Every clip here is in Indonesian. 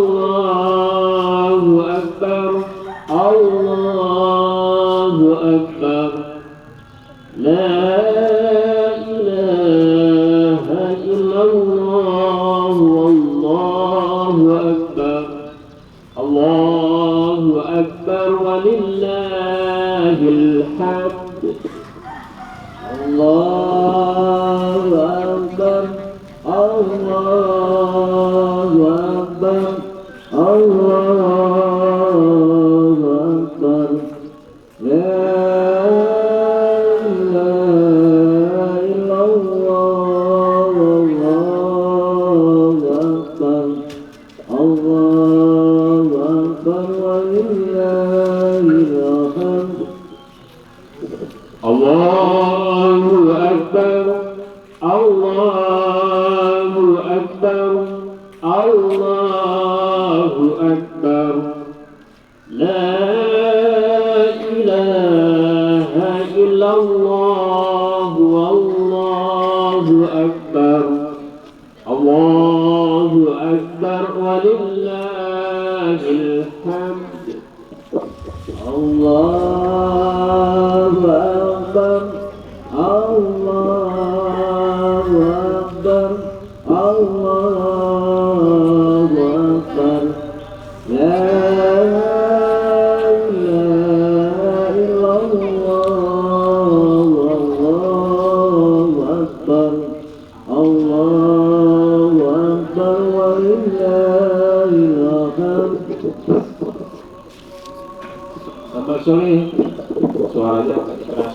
Allahu Akbar, Allahu Akbar. La ilaha illallah, wallahu akbar. Allahu akbar walillahil hamd. Allahu akbar, Allahu akbar, Allahu akbar. Allahu Akbar, Allahu Akbar, Allahu Akbar. La ilaha illallah, wallahu akbar. Allahu Akbar walillahil hamd. Allahu Akbar, Allahu Akbar, Allahu Akbar. La ilaha illallah, wallahu akbar. Allahu Akbar walillahil hamd. Selamat sore. Suaranya keras.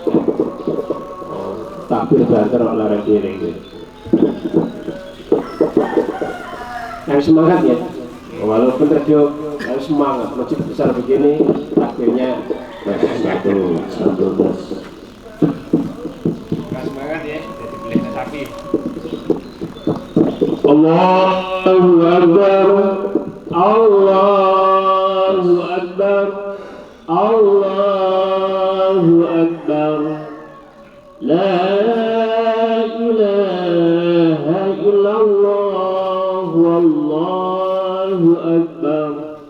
Takbir banter oleh radio ini. Yang semangat ya. Walaupun radio yang semangat, masjid besar begini, takbirnya satu. Semangat ya, jadi beli sapi. Allahu Akbar, Allahu Akbar, Allahu Akbar. La ilaha illallah, wallahu akbar.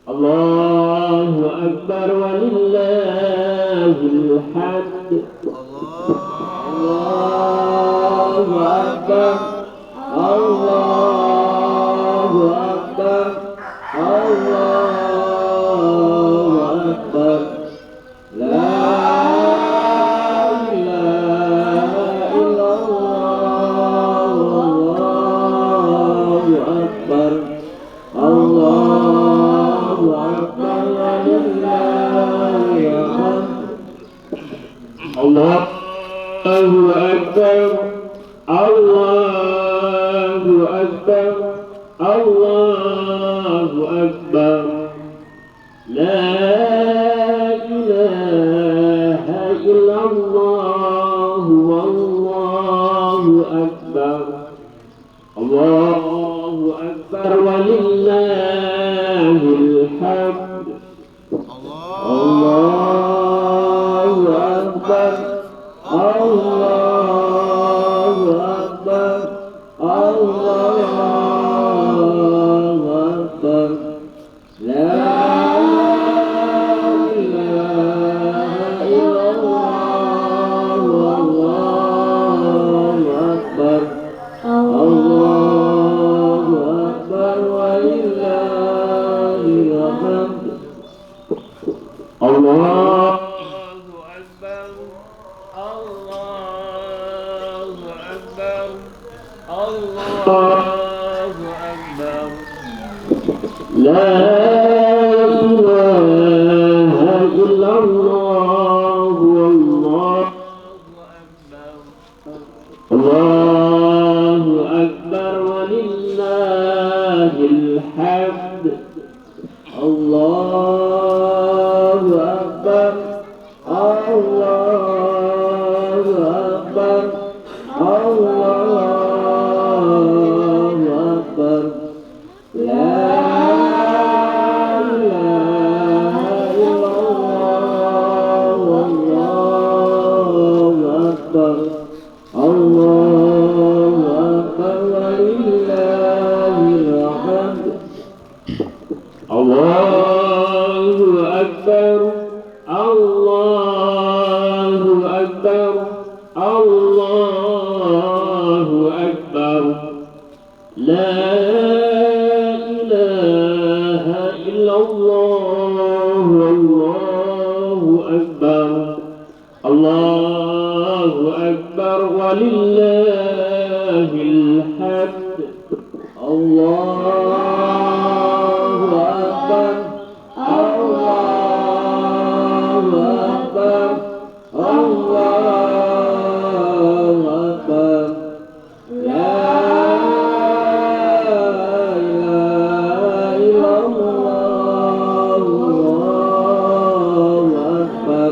Allahu Akbar walillahil hamd. Allahu Akbar, Allahu Akbar, Allahu Akbar. La ilaha illallah, wallahu akbar. Allahu Akbar walillahil hamd. Allahu Akbar, Allahu Akbar, Allahu Akbar. La ilaha illallah, wallahu akbar. Allahu Akbar walillahil hamd. Allahu Akbar, Allahu Akbar, Allahu Akbar. La ilaha illallah, wallahu akbar. Allahu Akbar walillahil hamd. Allahu Akbar, Allahu Akbar, Allahu Akbar. La ilaha illallah, wallahu akbar. Allahu Akbar walillahil hamd. Allahu Akbar, Allahu Akbar, Allahu Akbar. La Allahu Akbar, Allahu Akbar, Allahu Akbar. La ilaha illallah, Allahu Akbar, Allahu Akbar, walillahil hamd. Allahu Akbar, Allahu Akbar, Allahu Akbar. La ilaha illallah, Allahu Akbar,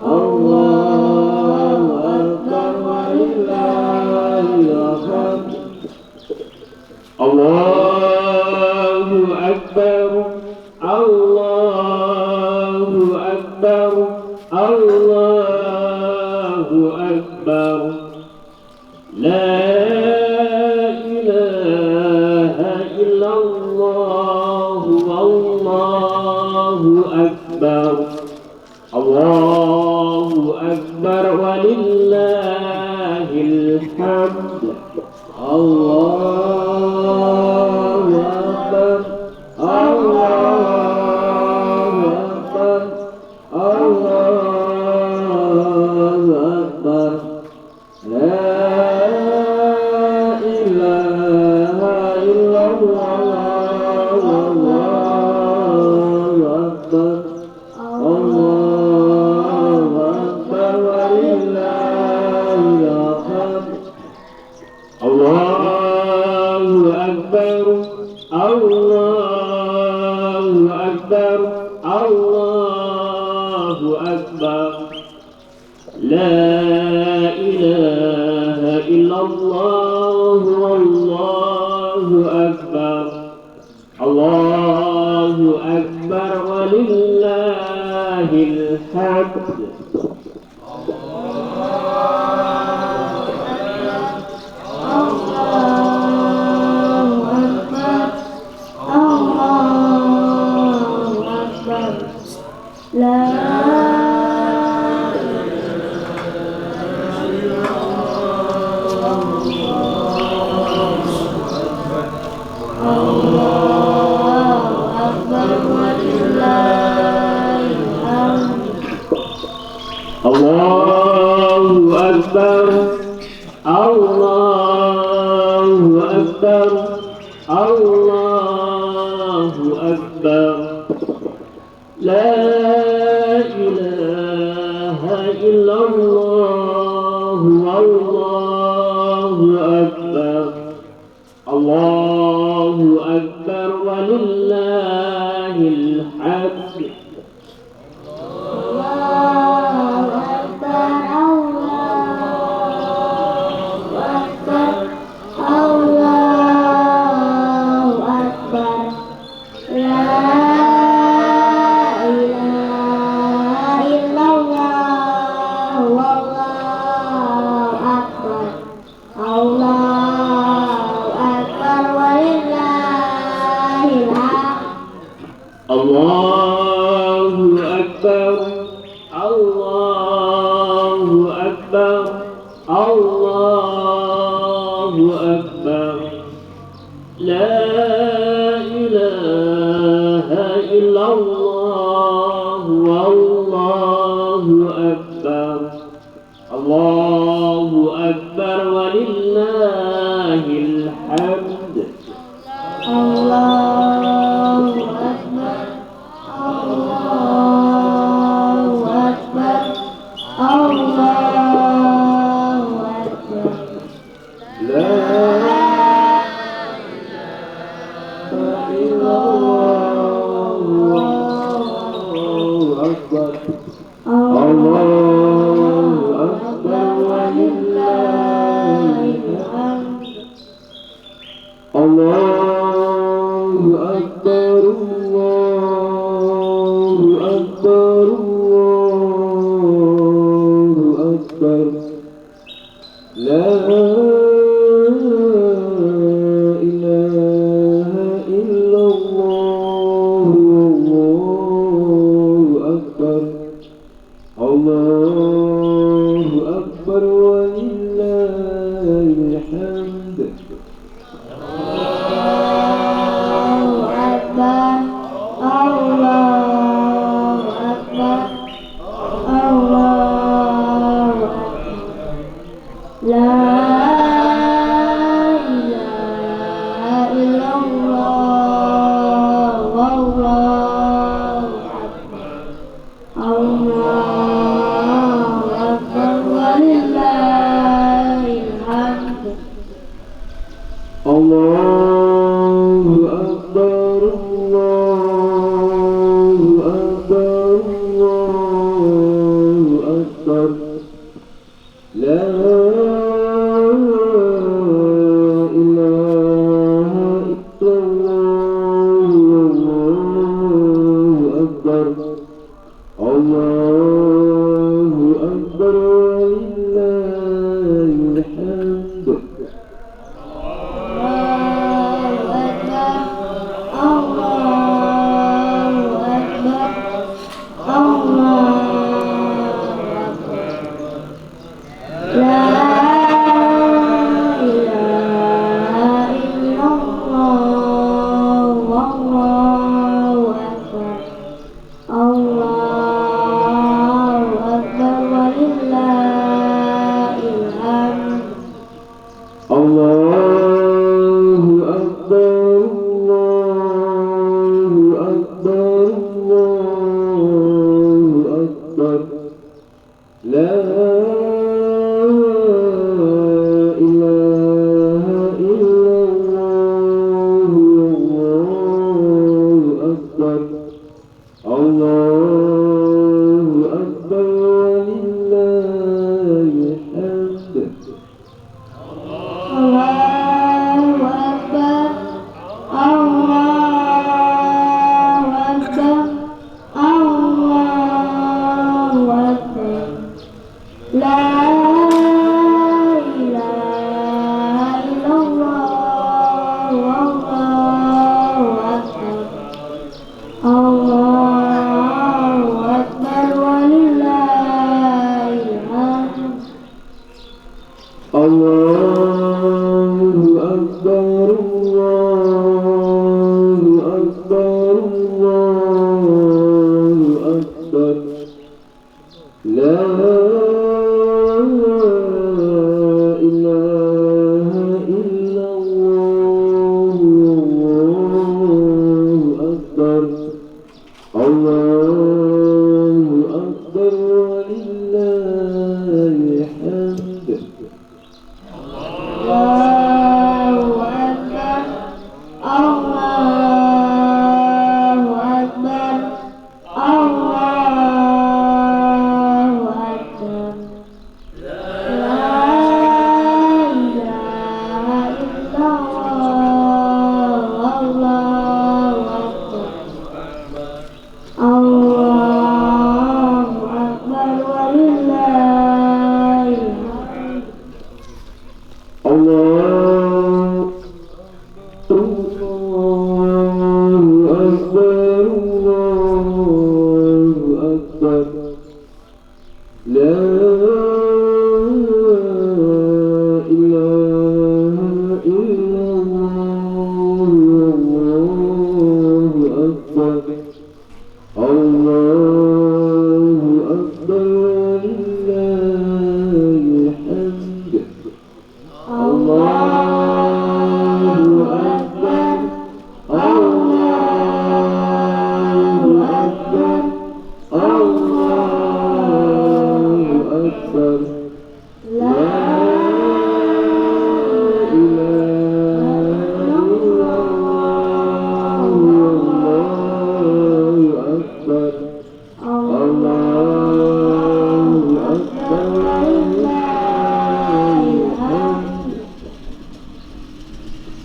Allahu Akbar, walillahil hamd. Allahu Akbar, Allahu Akbar, Allahu Akbar. La ilaha illallah, Allahu Akbar, Allahu Akbar, walillahil hamd. Allahu Akbar, Allahu Akbar, Allahu Akbar. La ilaha illallah, Allahu Akbar, Allahu Akbar, walillahil hamd. Allahu Akbar, Allahu Akbar, Allahu Akbar. La ilaha illallah, Allahu Akbar, Allahu Akbar, walillahil hamd. Allahu Akbar, Allahu Akbar, Allahu Akbar. La ilaha illallah, Allahu Akbar, Allahu Akbar, walillahil hamd. Allahu Akbar, Allahu Akbar, Allahu Akbar. La ilaha illallah, Allahu Akbar, Allahu Akbar, walillahil hamd. Allahu Akbar, Allahu Akbar, Allahu Akbar. La ilaha illallah, Allahu Akbar, Allahu Akbar, walillahil hamd. Allahu Akbar, Allahu Akbar, Allahu Akbar. La ilaha illallah,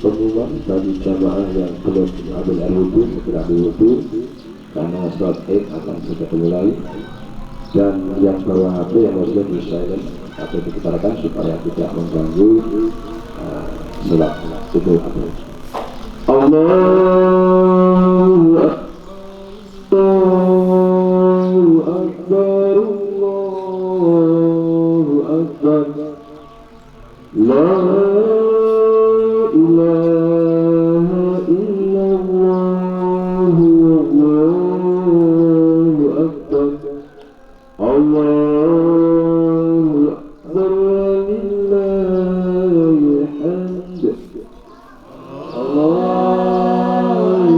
Pengumuman bagi jamaah yang belum mengambil air wudhu segera ambil wudhu karena sholat Id akan segera dimulai, dan yang bawa HP yang harusnya di silent atau diketakan supaya tidak mengganggu sholat subuh. Allahu Akbar, Allahu Akbar, La ilaha illallah, Allahu Akbar, Allahu Akbar, walillahil hamd, Allahu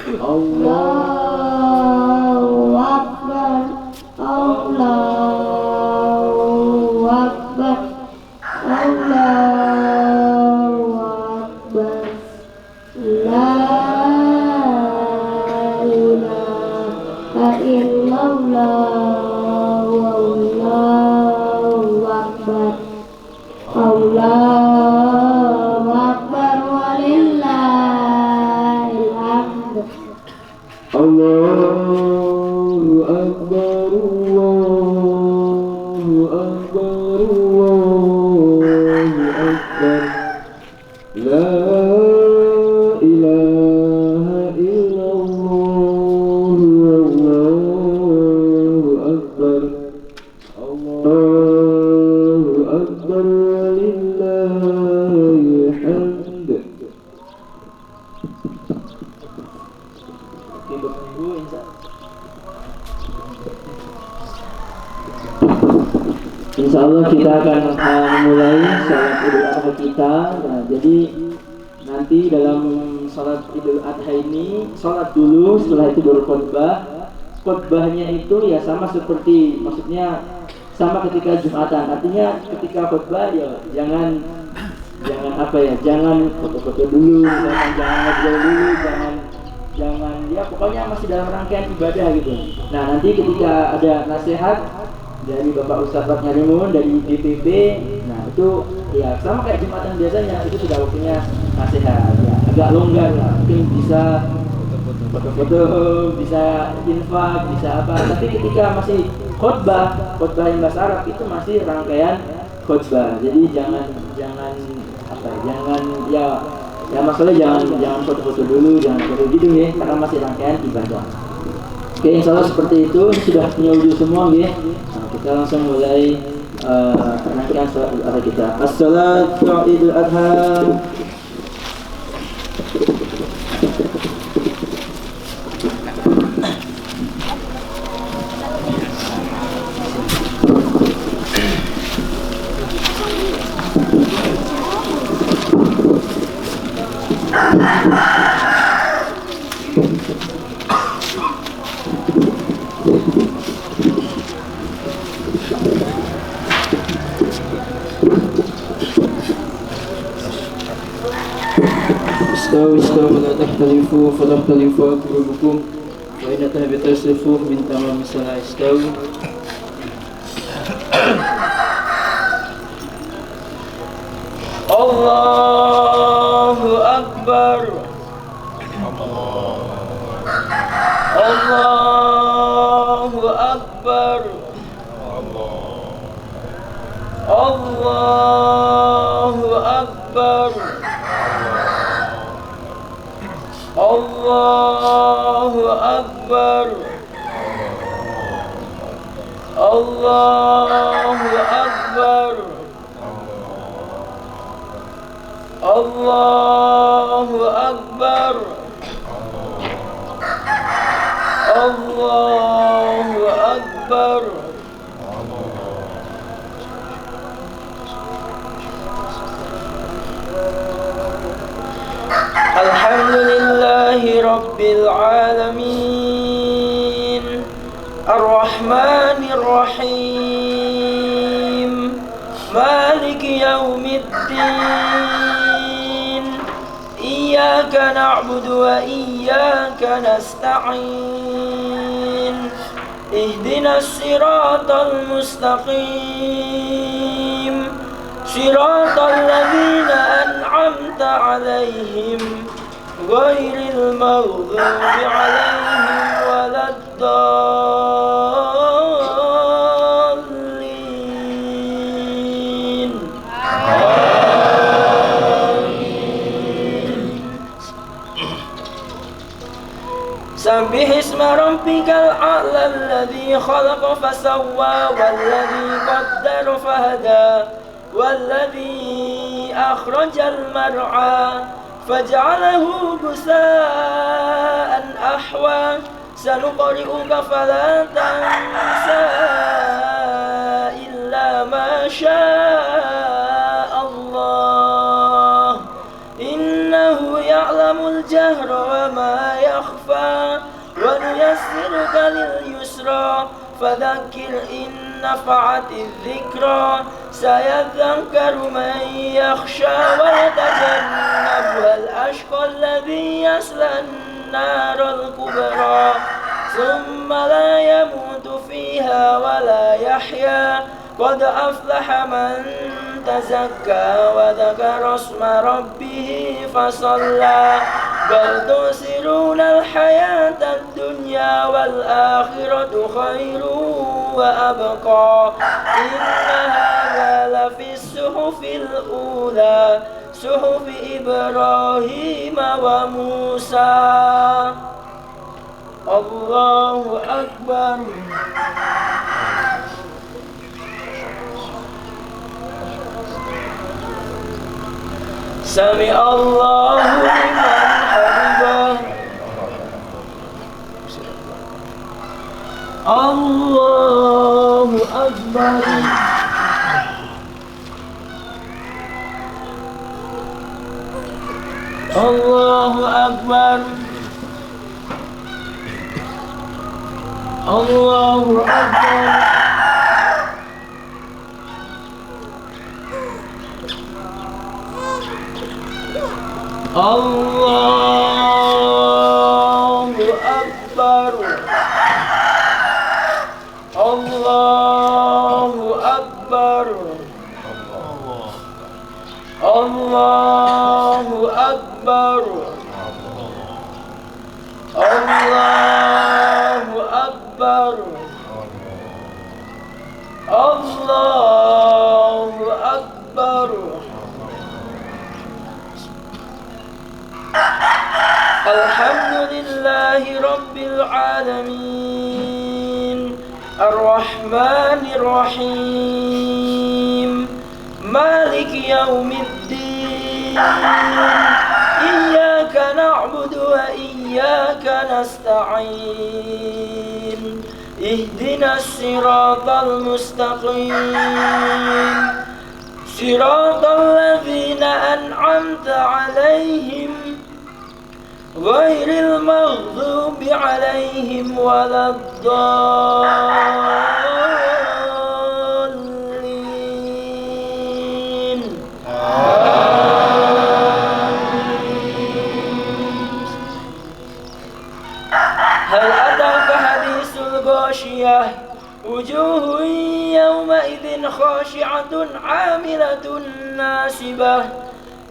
Allahu Akbar, Allahu Akbar, Allahu Akbar. La ilaha illallah, wallahu akbar. Allahu akbar walillahil hamd. Allahu Akbar, Allahu Akbar, Allahu Akbar. La ilaha illallah, Allahu Akbar. Allahu Akbar walillahil hamd. Insya Allah kita akan memulai sholat Idul Adha kita. Nah, jadi nanti dalam sholat Idul Adha ini sholat dulu, setelah itu baru khutbah. Khutbahnya itu ya sama seperti, maksudnya sama ketika Jumatan. Artinya ketika khutbah ya jangan apa ya, jangan foto-foto dulu, jangan ngobrol dulu, jangan ya pokoknya masih dalam rangkaian ibadah gitu. Nah nanti ketika ada nasihat dari Bapak Ustadz Nyarimun dari DPP, nah itu ya sama kayak Jumatan biasanya, itu sudah waktunya nasihat ya, agak longgar lah, mungkin bisa foto-foto, bisa infak, bisa apa. Tapi ketika masih khutbah yang bahasa Arab itu masih rangkaian khutbah. Jadi jangan apa ya, maksudnya jangan foto-foto dulu, jangan foto gitu ya, karena masih rangkaian ibadah. Oke, insya Allah seperti itu. Sudah punya wudhu semua ya. Nah, kita langsung mulai rangkaian sholat Idul Adha kita. As-salatu Idul Adha. استووا ولا تختلفوا فتختلف قلوبكم وإن تهبط الصفوف من تمام الصلاة. استووا. Allahu Akbar. Allahu Akbar. Allahu Akbar. Allahu Akbar. Allahu Akbar. Allahu Akbar. Allahu Akbar. Alhamdulillahi Rabbil Alamin, Ar-Rahmanir Rahim, Maliki Yawmiddin, Iyyaka na'budu wa iyyaka nasta'in, Ihdinas siratal mustaqim, Siratal ladzina an'amta 'alaihim ghairil maghdubi 'alaihim waladdallin. Amin. Sabbih isma rabbikal a'la alladzi khalaqa fasawwa walladzi qaddara fahada والذي أخرج المرعى فجعله غثاء أحوى سنقرئك فلا تنسى إلا ما شاء الله إنه يعلم الجهر وما يخفى ونيسرك لليسرى فذكر إن نفعت الذكرى سيذكر من يخشى ويتجنبها الأشقى الذي يصلى النار الكبرى ثم لا يموت فيها ولا يحيا قد أفلح من تزكى وذكر اسم ربه فصلى بل تؤثرون الحياة الدنيا والآخرة خير وأبقى إن هذا لفي الصحف الأولى صحف إبراهيم وموسى. الله أكبر. سمع الله لمن حمده. الله أكبر. الله أكبر. الله أكبر. الله أكبر. الله أكبر. الله أكبر. الله أكبر. الله أكبر. الحمد لله رب العالمين الرحمن الرحيم مالك يوم الدين إياك نعبد وإياك نستعين اهدنا الصراط المستقيم صراط الذين أنعمت عليهم غير المغضوب عليهم ولا الضالين. هل أتاك حديث الغاشية وجوه يومئذ خاشعة عاملة ناصبة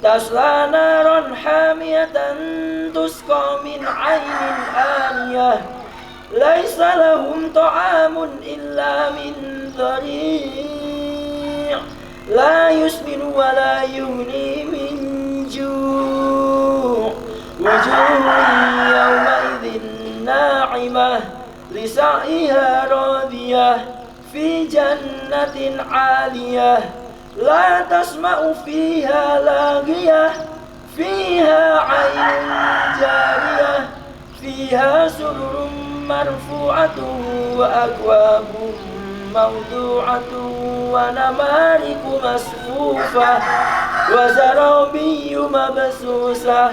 تصلى نارا حامية تسقى من عين آنية ليس لهم طعام إلا من ضريع لا يسمن ولا يغني من جوع وجوه يومئذ ناعمة لسعيها راضية في جنة عالية لا تسمع فيها لاغية فيها عين جارية فيها سرر مرفوعة وأكواب موضوعة ونمارق مصفوفة وزرابي مبثوثة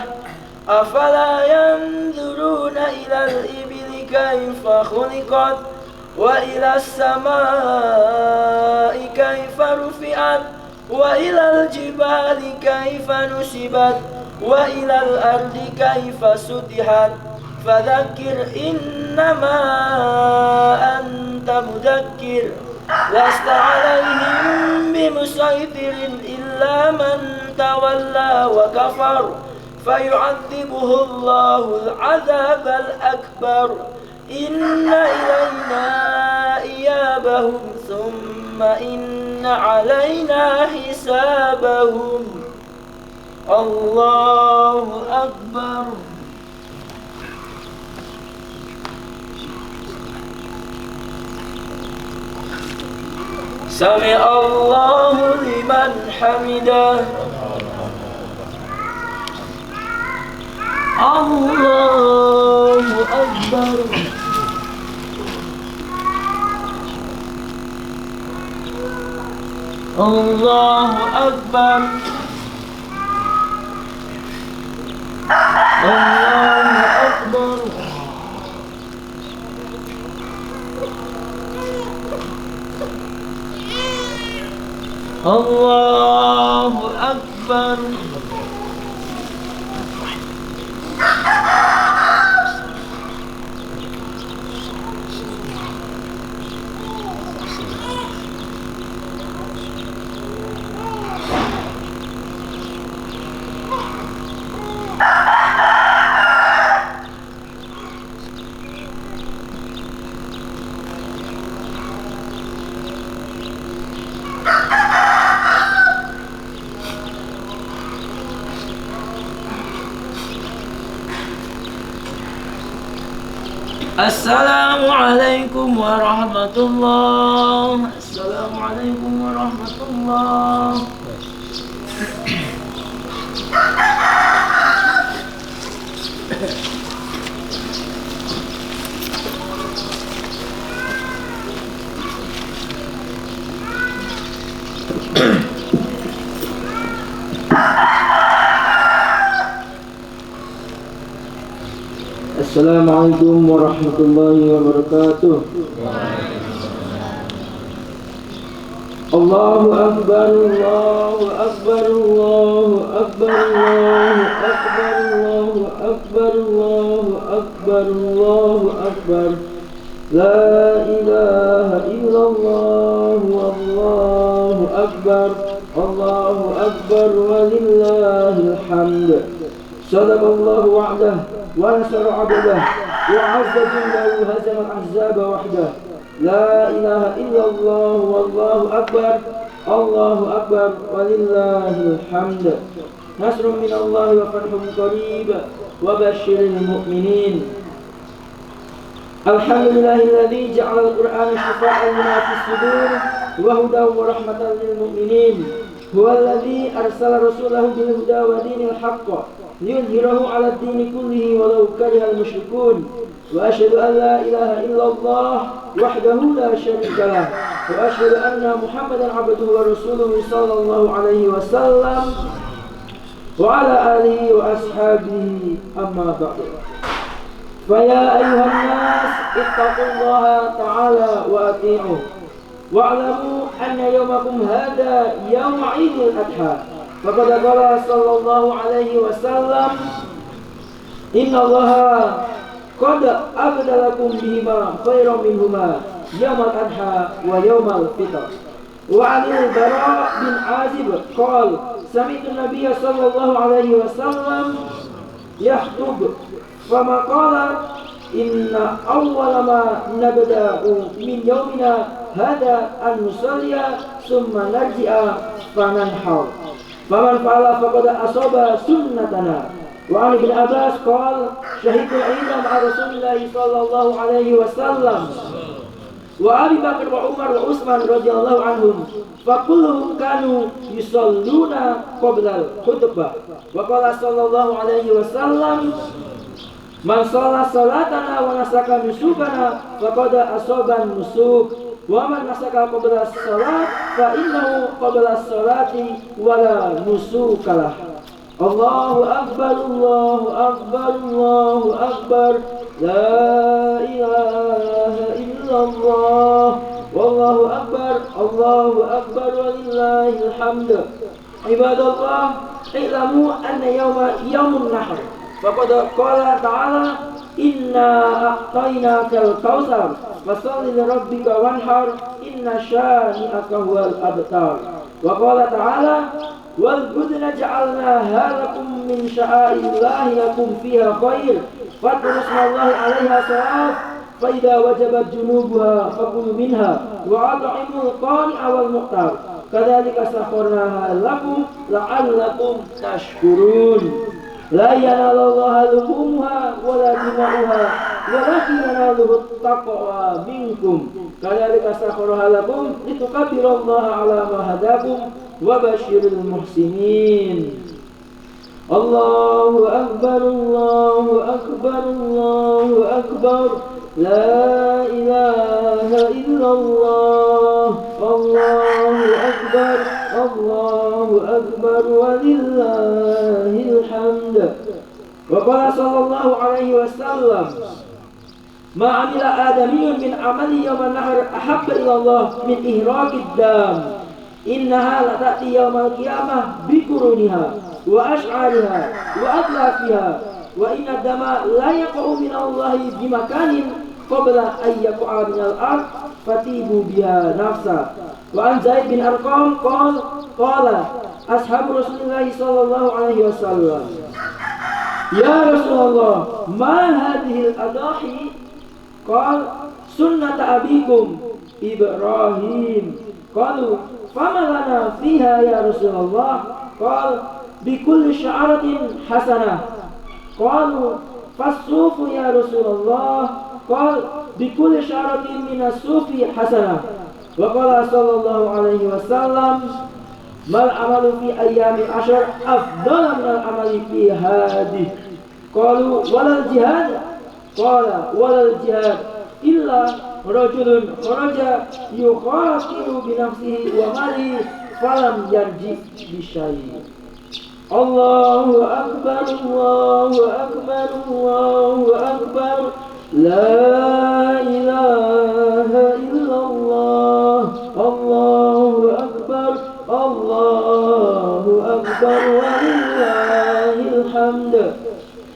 أفلا ينظرون إلى الإبل كيف خلقت وإلى السماء كيف رفعت وإلى الجبال كيف نصبت وإلى الأرض كيف سطحت فذكر إنما أنت مذكر لست عليهم بمسيطر إلا من تولى وكفر فيعذبه الله العذاب الأكبر إن إلينا إيابهم ثم إن علينا حسابهم. الله أكبر. سمع الله لمن حمده. الله أكبر. الله أكبر. الله أكبر. Allahu Akbar. Assalamualaikum warahmatullahi. Assalamualaikum warahmatullahi. Assalamualaikum warahmatullahi wabarakatuh. Allahu Akbar, Allahu Akbar, Allahu Akbar, Allahu Akbar, Allahu Akbar, Allahu Akbar, Allahu Akbar. La ilaha illallah, Allahu Akbar, Allahu Akbar, walillahil hamd. Sadaqallahu wa'dah ونصر عبده وعز جنده وهزم الأحزاب وحده. لا إله إلا الله والله أكبر، الله أكبر ولله الحمد. نصر من الله وفتح قريب وبشر المؤمنين. الحمد لله الذي جعل القرآن شفاء لما في الصدور وهدى ورحمة للمؤمنين. هو الذي أرسل رسوله بالهدى ودين الحق ليظهره على الدين كله ولو كره المشركون. وأشهد أن لا إله إلا الله وحده لا شريك له، وأشهد أن محمدا عبده ورسوله صلى الله عليه وسلم وعلى آله وأصحابه. أما بعد، فيا أيها الناس اتقوا الله تعالى وأطيعوه، واعلموا أن يومكم هذا يوم عيد الأضحى. فقد قال صلى الله عليه وسلم: إن الله قد أبدلكم بهما خيرا منهما يوم الأضحى ويوم الفطر. وعن البراء بن عازب قال: سمعت النبي صلى الله عليه وسلم يخطب فما قال: إن أول ما نبدأ من يومنا هذا أن نصلي ثم نرجع فننحر، فمن فعل فقد أصاب سنتنا. وعن ابن عباس قال: شهدت العيد مع رسول الله صلى الله عليه وسلم وأبي بكر وعمر وعثمان رضي الله عنهم، فكلهم كانوا يصلون قبل الخطبة. وقال صلى الله عليه وسلم: من صلى صلاتنا ونسك نسكنا فقد أصاب النسك، ومن نسك قبل الصلاة فإنه قبل الصلاة ولا نسك له. الله أكبر، الله أكبر، الله أكبر. لا إله إلا الله والله أكبر، الله أكبر ولله الحمد. عباد الله، اعلموا أن يوم النحر فقد قال تعالى: إنا أعطيناك الكوثر فصل لربك وانحر إن شانئك هو الأبتر. وقال تعالى: والبدن جعلناها لكم من شعائر الله لكم فيها خير فاذكروا اسم الله عليها صواف فإذا وجبت جنوبها فكلوا منها وأطعموا القانع والمعتر كذلك سخرناها لكم لعلكم تشكرون. لا ينال الله لحومها ولا دماؤها ولكن يناله التقوى منكم كذلك سخرها لكم لتكبروا الله على ما هداكم وبشر المحسنين. الله أكبر، الله أكبر، الله أكبر. لا إله إلا الله، الله أكبر، الله أكبر ولله الحمد. وقال صلى الله عليه وسلم: ما عمل آدمي من عمل يوم النحر أحب إلى الله من إهراق الدم innaha latati yaumal qiyamah bikuruniha wa ash'ariha wa adlafiha wa inna dama la yaqa'u minallahi bimakanin qabla an yaqa'a minal ard fatibu biha nafsa. Wa an Zaid bin Arqam qala ashabu Rasulullah sallallahu alaihi wasallam, ya Rasulullah, ma hadhil adahi? Qala sunnata abikum Ibrahim. Qalu fama lana fiha ya Rasulullah? Qala bikulli sya'aratin hasanah. Qalu fas-sufu ya Rasulullah? Qala bikulli sya'aratin minas sufi hasanah. Wa qala sallallahu alaihi wasallam, mal amalu fi ayyamil ashar afdal min al amali fi hadhihi. Qalu walal jihad? Qala walal jihad illa rajulun kharaja yuqatilu bi nafsihi wa malihi falam yarji bi syai'. Allahu akbar, Allahu akbar, Allahu akbar, la ilaha illallah, Allahu akbar, Allahu akbar, walillahil hamd.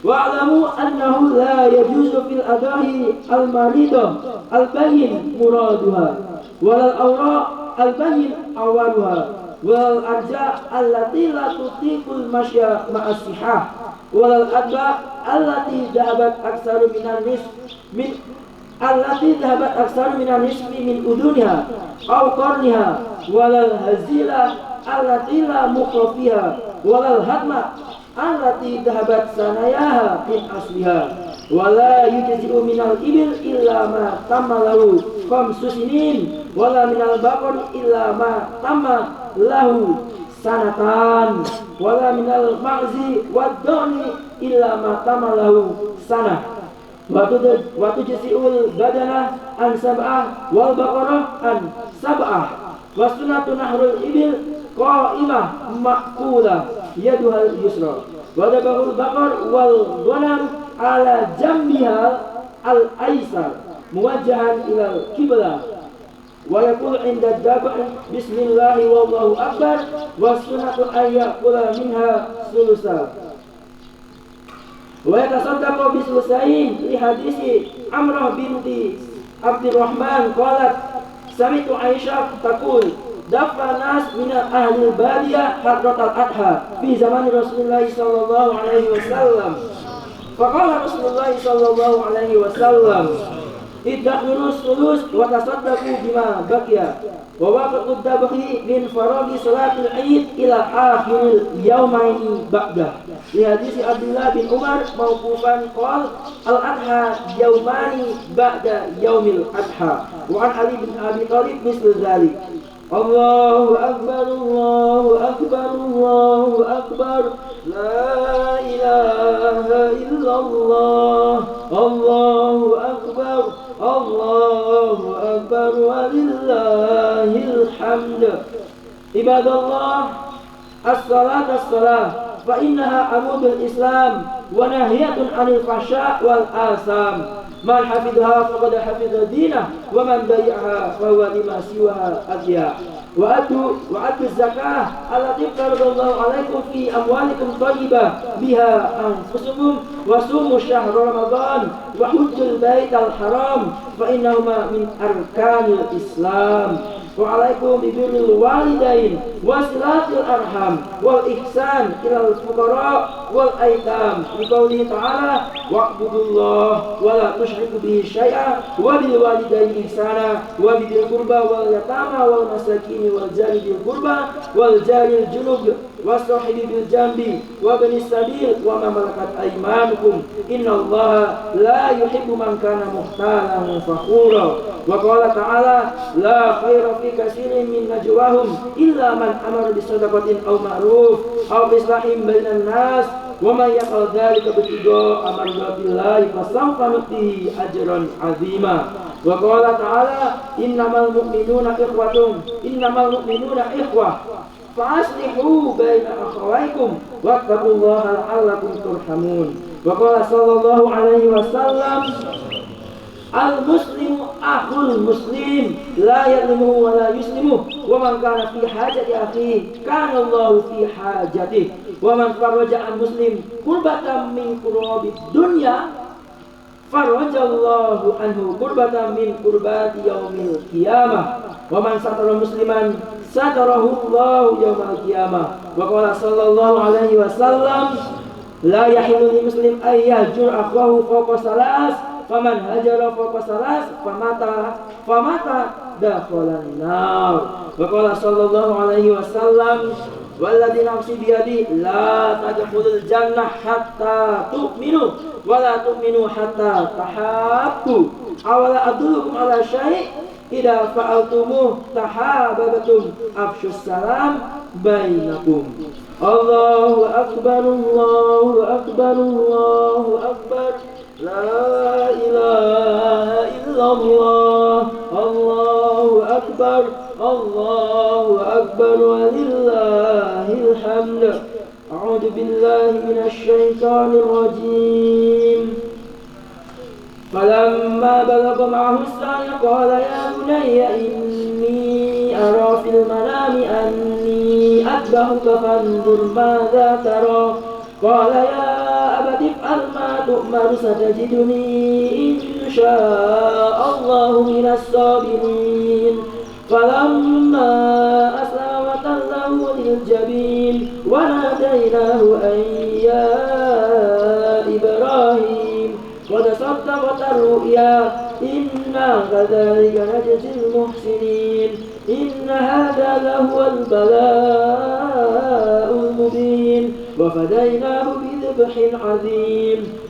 Wa'lamu annahu la yajuzu fil adahi al-maridah al-bayyin muraduha walal awra al-bayyin awaruha walal arja allati la tutiqul masya ma'as-sihah walal adba allati dhahabat aksaru minan nisfi min uduniha aw qarniha walal hazila allati la mukhra fiha walal hadma allati dhahabat sanayaha min asliha wala yujzi'u minal ibil illa ma tamma lahu khamsu sinin wala minal baqar illa ma tamma lahu sanatan wala minal ma'zi wad dani illa ma tamma lahu sanah wa tujzi'ul badana an sab'ah wal baqarah an sab'ah wa sunnatu nahrul ibil qa'imah ma'qula yaduhal yusra wa dabahul baqar wal ghanam ala jambiha al aisar muwajjahan ilal qiblah wa yaqulu inda dabah bismillah wallahu akbar wa sunnatu ayyakula minha sulusa wa yatasaddaqu bisulusain li hadisi Amrah binti Abdurrahman qalat sami'tu Aisyah taqul dafa nas min ahli badiyah hadratal adha fi zaman Rasulullah sallallahu alaihi wasallam. Faqala Rasulullah sallallahu alaihi wasallam, iddakhulu sulus wa tasaddaqu bima baqiya wa waqtu dabhi min faraghi salatil Eid ila akhiril yaumaini ba'dah. Di hadis Abdullah bin Umar mauqufan qala al-adha yaumani ba'da yaumil adha. Wa an Ali bin Abi Thalib mislu dzalik. Allahu akbar, Allahu akbar, Allahu akbar, la ilaha illallah, Allahu akbar, Allahu akbar, walillahil hamd. Ibadallah, as-salat as-salah fa innaha amudul Islam wa nahiyatun 'anil fahsya' wal asam. Man hafidha faqad hafidha dinah wa man dayya'aha fa huwa lima siwaha adya. Wa atu zakah allati faradallahu alaikum fi amwalikum thayyibah biha anfusukum wa sumu syahr ramadan wa hujjul baital haram fa innahuma min arkanil Islam. Wa alaikum bi birril walidain wa silatil arham wal ihsan ilal fuqara wal aitam. Bi qouli ta'ala wa'budullah wa la tusyriku bihi syai'a wa bil walidaini ihsana wa bil qurba wal yatama wal masakin wal jari bil qurba wal jari al junub was sahibi bil jambi wa bani sabil wa ma malakat aymanukum innallaha la yuhibbu man kana muhtalan fakhura. Wa qala ta'ala la khaira fi katsirin min najwahum illa man amara bis sadaqatin aw ma'ruf aw islahin bainan nas wa man yaf'al dzalika ibtigha'a mardatillahi fasawfa nu'tihi ajran 'azima. Wa qala ta'ala innamal mu'minuna ikhwah fa'aslihu baina akhawaykum wattaqullaha la'allakum turhamun. Wa qala sallallahu alaihi wasallam Al-muslimu akhul muslim la yadlimuhu wa la yuslimuhu wa man kana fi hajati akhihi kana Allahu fi hajatihi wa man faraja an muslim kurbatan min kurabi dunya farajallahu anhu kurbatan min kurbati yaumil qiyamah wa man satara musliman satarahu Allahu yaumal qiyamah wa qala sallallahu alaihi wasallam la yahillu lil muslim ay yahjur akhahu fawqa salas faman hajara fawqa salas famata dakhalan nar wa qala sallallahu alaihi wasallam walladzi nafsi biyadi la tadkhulul jannah hatta tu'minu wa la tu'minu hatta tahabbu awala adullukum ala syai' idza fa'altumuh tahabbtum afshus salam bainakum. Allahu akbar Allahu akbar Allahu akbar la ilaha illallah Allahu akbar Allahu akbar walillahil hamd. A'udzu billahi minasy syaithanir rajim. Falamma balagha ma'ahu as-sa'ya qala ya bunayya inni ara fil manami anni atba'uka fanzur madza tara qala ya abati if'al ma tu'mar satajiduni insya'allahu minas sabirin. Falamma aslama wa tallahu lil jabin wa nadainahu an ya Ibrahim qad saddaqta ar-ru'ya inna kadzalika najzil muhsinin inna hadza lahuwal bala'ul mubin wa fadaynahu bidhibhin 'adzim.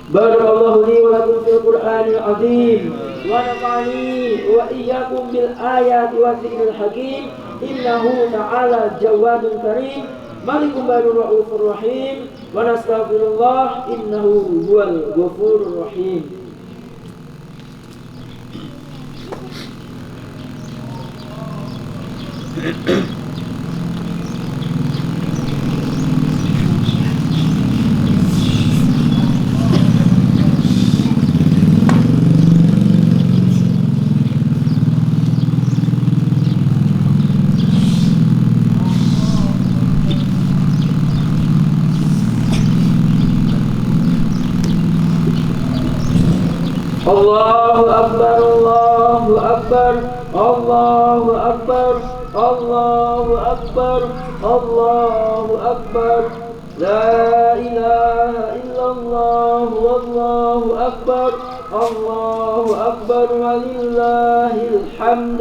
Barakallahu li wa lakum fil Qur'anil 'azim wa nafa'ani wa iyyakum bil ayati wa dzikril hakim innahu ta'ala jawadun karim malikum barur raufur rahim wa nastaghfirullah innahu huwal ghafurur rahim. Allahu akbar Allahu akbar Allahu akbar Allahu akbar Allahu akbar la ilaha illallah wallahu akbar Allahu akbar walillahil hamd.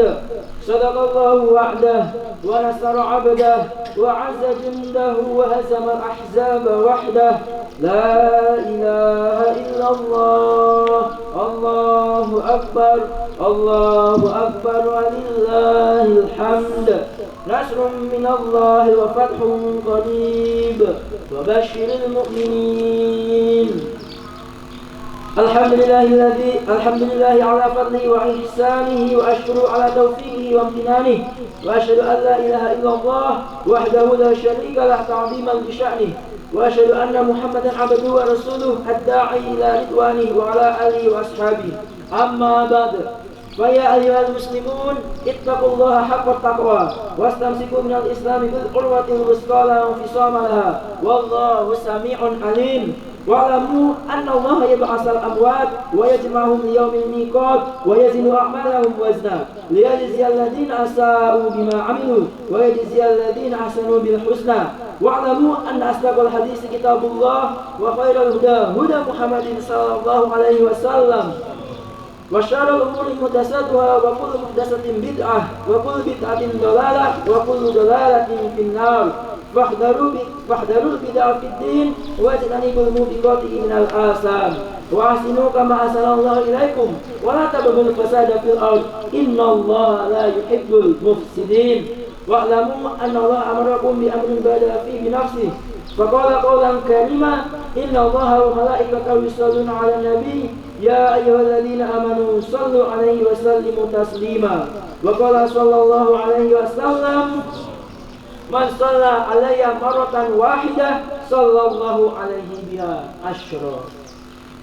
Sadaqallahu wa'dah wa nasara 'abdah wa 'azza jundahu wa hazama al-ahzaba wahdah. La ilaha illallah Allahu akbar Allahu akbar walillahil hamd. Nasrun minallahi wa fathun qarib wa basyiril mu'minin. Alhamdulillahi ala fadlihi wa ihsanihi wa ashkuru ala taufiqihi wa amtinanihi wa ashhadu an la ilaha illallah wahdahu la syarika lah ta'ziman li sya'nihi wa ashhadu anna Muhammadan abduhu wa rasuluhu ad-da'i ila ridwanihi wa ala alihi wa ashabihi. Amma ba'd. Fa ya ayyuhal muslimun ittaqullaha haqqa taqwa wastamsiku minal islami bil urwatil wuthqa la infisama laha wallahu sami'un alim. Wa'lamu anna Allah yab'atsal amwat wa yajma'uhum li yawmil miqat wa yazinu a'malahum wazna liyajziyal ladzina asa'u bima 'amilu wa yajziyal ladzina ahsanu bil husna. Wa'lamu anna asdaqal hadits kitabullah wa khairal huda huda Muhammadin sallallahu alaihi wasallam wa syarrul umuri muhdatsatuha wa kullu muhdatsatin bid'ah wa kullu bid'atin dhalalah wa kullu dhalalatin finnar. Fahdharul bid'ah fid din wajtanibul mubiqati minal asam wa ahsinu kama ahsanallahu ilaikum wa la tabghul fasada fil ard innallaha la yuhibbul mufsidin. Wa'lamu anna Allah amarakum bi amrin bada fi bi nafsihi faqala qawlan karima innallaha wa malaikatahu yusholluna 'alan nabi ya ayyuhalladzina amanu shallu 'alaihi wa sallimu taslima. Wa qala sallallahu alaihi wasallam man shalla alayya marratan wahidah sallallahu alaihi biha asyra.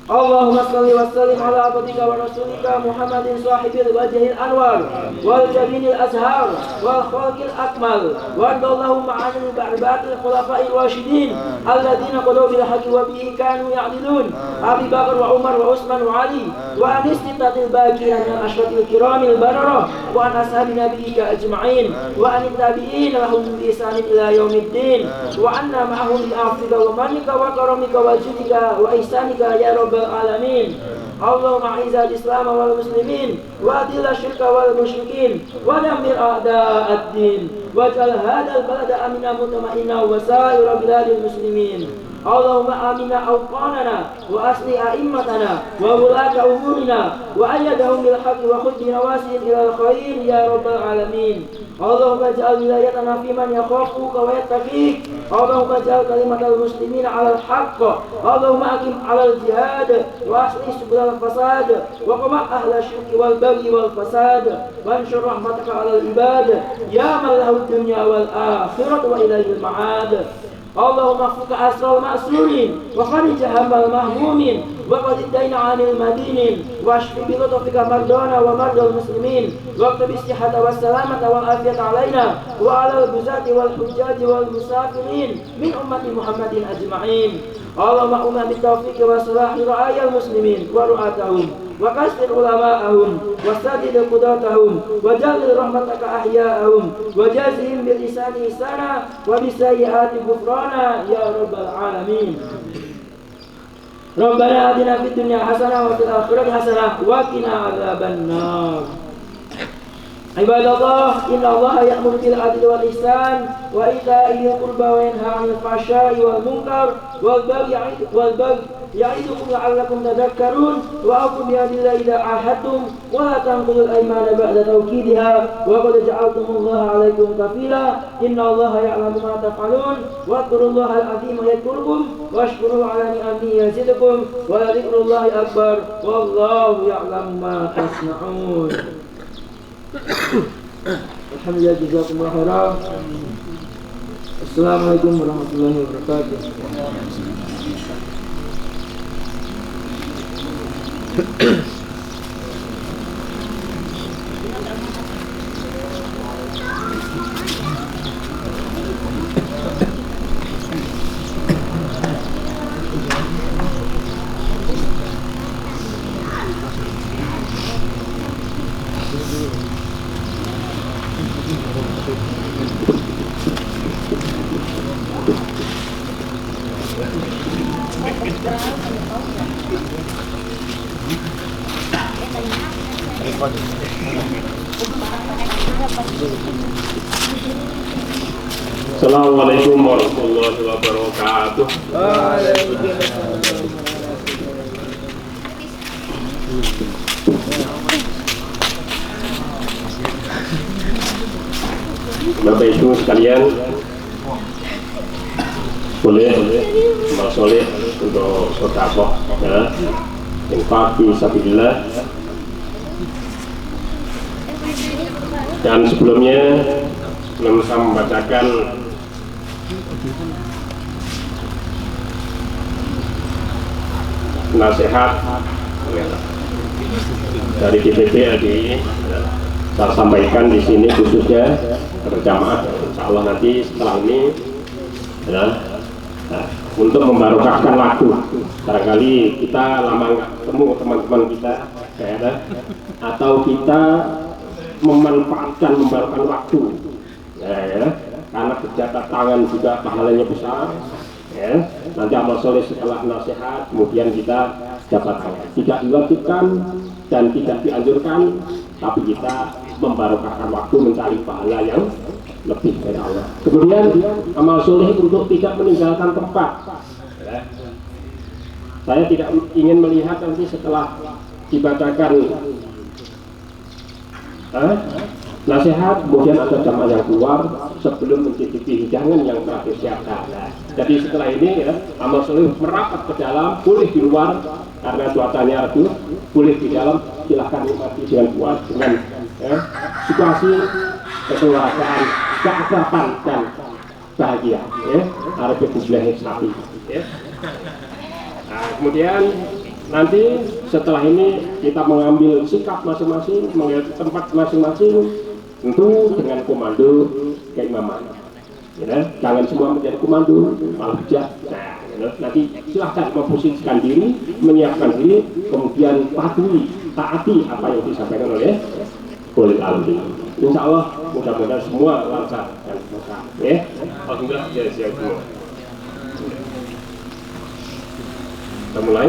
Allahumma salli wa sallim ala abdika wa rasulika Muhammadin sahibil wajhil anwar wal jabinil azhar wal khalqil akmal wa Allahumma anil ba'batil khulafa'il rasyidin alladhina qadaw bil haqqi wa bihi kanu ya'dilun Abi Bakar wa Umar wa Utsman wa Ali wa an istitatil baqiyin min ashratil kiramil bararah wa an ashabin nabiyyika ajma'in wa an tabi'in lahum bi ihsan ila yaumiddin wa anna ma'ahum bi afwika wa manika wa karamika wa judika wa ihsanika ya rabbal alamin. Allahumma a'izz al-islam wal muslimin wa adil asy-syirka wal musyrikin wa dammir a'da'ad-din waj'al hadzal balada aminan mutma'innan wa sa'ira biladil muslimin. Allahumma amina awqanana wa asli a'immatana wa wulata umurina wa ayyadahum bil haqqi wa khudh bi nawasin ila al-khair ya rabbal alamin. Allahumma ij'al wilayatana fi man yakhafuka wa yattaqik. Allahumma ij'al kalimatal muslimina 'alal haqq. Allahumma aqim 'alal jihad wa asli subulal fasad wa qama' ahla syirki wal baghi wal fasad wa anshur rahmataka 'alal ibad ya man lahu dunya wal akhiratu wa ilaihil ma'ad. Allahumma fuka asral ma'surin wa kharij hamal mahmumin wa qad dayna 'anil madinin wa ashfi bi lutfika mardana wa mardal muslimin wa qtab istihata was salamata wal afiyata 'alaina wa 'alal buzati wal hujjaji wal musafirin min ummati Muhammadin ajma'in. Allahumma umma bit taufiq wa salahi ra'ayal muslimin wa ru'atahum wa kasir ulama'ahum wa sadid qudatahum wa jalil rahmataka ahya'ahum wa jazihim bil isani ihsana wa bisayyiati ghufrana ya rabbal alamin. Rabbana atina fid dunya hasanah wa fil akhirati hasanah wa qina adzabannar. Ibadallah, innallaha ya'muru bil adli wal ihsan wa ita'i dzil qurba wa yanha 'anil fahsya'i wal munkar wal baghi ya'idukum la'allakum tadhakkarun wa aqum bi adillahi idza ahadtum wa la tanqudul aymana ba'da tawkidiha wa qad ja'altumullaha 'alaykum kafila innallaha ya'lamu ma taf'alun wa dhkurullaha al-'azim yadhkurkum washkuruhu 'ala ni'amihi yazidkum wa la dhikrullahi akbar wallahu ya'lamu ma tasna'un. Alhamdulillah, jazakumullah khairan. Assalamualaikum warahmatullahi wabarakatuh. Assalamualaikum warahmatullahi wabarakatuh. Bapak Ibu sekalian, boleh amal soleh untuk sedekah ya, infak fi sabilillah. Dan sebelumnya saya membacakan nasihat dari DPP ADI. Saya sampaikan di sini khususnya berjamaah. Insya Allah nanti setelah ini ya, untuk membarokahkan waktu. Barangkali kita lama nggak ketemu teman-teman kita ya, atau kita memanfaatkan membarokahkan waktu ya, karena berjabat tangan juga pahalanya besar ya. Nanti amal soleh setelah nasihat kemudian kita jabat tangan, tidak diwajibkan dan tidak dianjurkan, tapi kita membarokahkan waktu mencari pahala yang lebih dari Allah. Kemudian amal soleh untuk tidak meninggalkan tempat ya. Saya tidak ingin melihat nanti setelah dibacakan nasihat kemudian ada jamaah yang keluar sebelum mencicipi hidangan yang telah disiapkan. Jadi setelah ini ya, amal soleh merapat ke dalam, boleh di luar karena cuacanya redup, boleh di dalam, silahkan nikmati dengan puas dengan situasi kekeluargaan, keakraban dan bahagia, ya. Arif billahi sapi, ya. Nah, kemudian nanti setelah ini kita mengambil sikap masing-masing, mengambil tempat masing-masing, tentu dengan komando keimaman. Ya, jangan semua menjadi komando, malah bejat. Nah, ya, nanti silahkan memposisikan diri, menyiapkan diri, kemudian patuhi, taati apa yang disampaikan oleh alim. Insya Allah mudah-mudahan semua lancar dan berkah. Ya, alhamdulillah siap semua. Kita mulai.